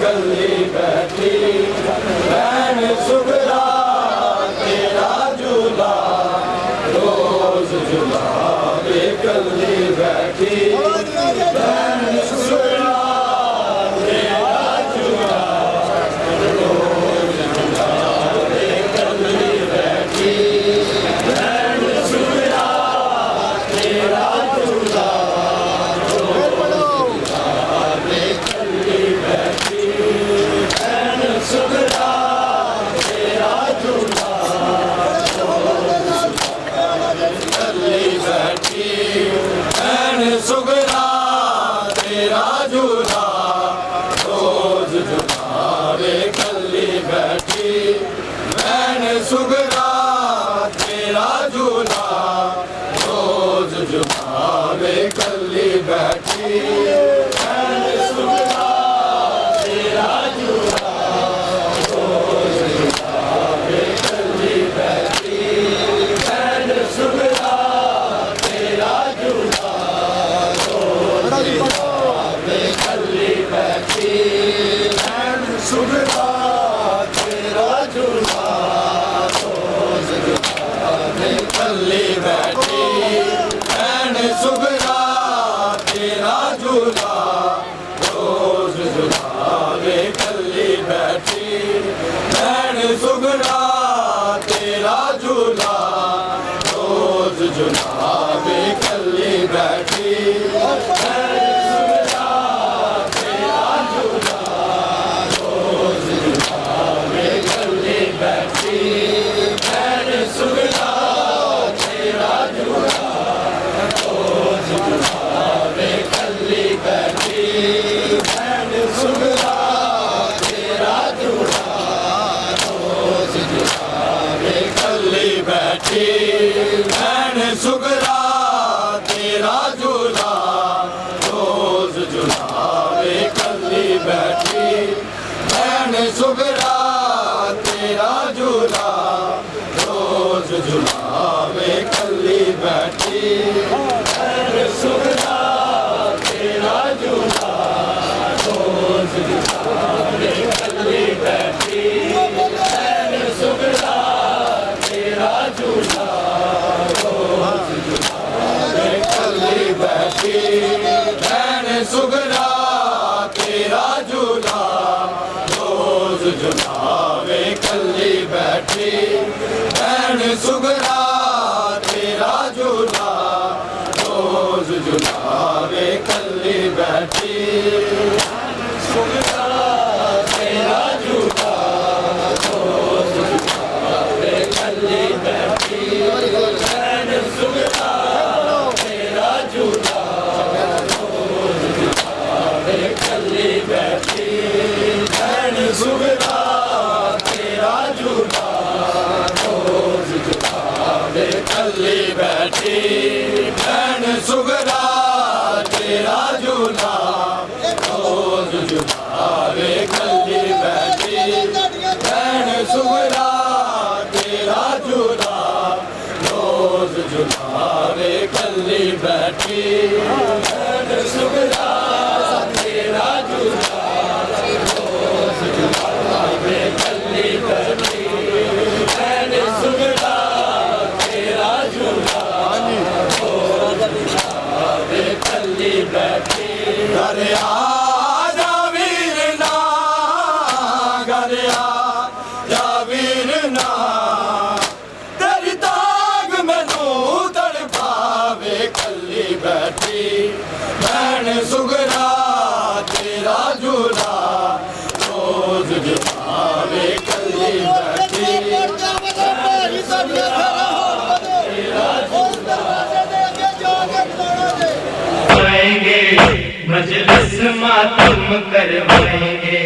कल्ली बैठी भैन सुगरा तेरा झूला रोज झुलावे कल्ली बैठी भैन सुगरा तेरा झूला रोज झुलावे कल्ली बैठी भैन सुगरा तेरा झूला सुगरा तेरा झूला रोज झुलावे कल्ली बैठी भैन सुगरा तेरा झूला रोज झुलावे कल्ली बैठी भैन सुगरा तेरा झूला रोज झुलावे कल्ली बैठी भैन सुगरा तेरा झूला कल्ली बैठी भैन सुगरा तेरा झूला रोज झुलावे कल्ली बैठी भैन सुगरा तेरा झूला रोज झुलावे कल्ली बैठी भैन सुगरा तेरा झूला रोज झुलावे कल्ली बैठी भैन सुगरा तेरा झूला रोज झुलावे कल्ली बैठी भैन सुगरा तेरा झूला रोज झुलावे कल्ली बैठी भैन सुगरा तेरा झूला रोज झुलावे कल्ली बैठी भैन सुगरा तेरा झूला रोज झुलावे कल्ली बैठी भैन सुगरा तेरा झूला रोज झुलावे कल्ली बैठी भैन सुगरा तेरा झूला रोज झुलावे कल्ली बैठी सुगरा तेरा झूला रोज झुलावे कल्ली बैठी भैन सुगरा तेरा झूला रोज झुलावे कल्ली बैठी भैन सुगरा तेरा झूला रोज झुलावे कल्ली बैठी भैन सुगरा तेरा झूला रोज झुलावे कल्ली बैठी भैन सुगरा तेरा झूला रोज झुलावे कल्ली बैठी भैन सुगरा तेरा झूला रोज झुलावे कल्ली बैठी भैन सुगरा तेरा झूला रोज झुलावे कल्ली बैठी घर आजा वीर ना घर आजा वीर ना तेरी ताक मैनू तड़पावे कल्ली बैठी भैन सुगरा तेरा झूला रोज झुलावे कल्ली बैठी मजलिस मातम करवाएंगे।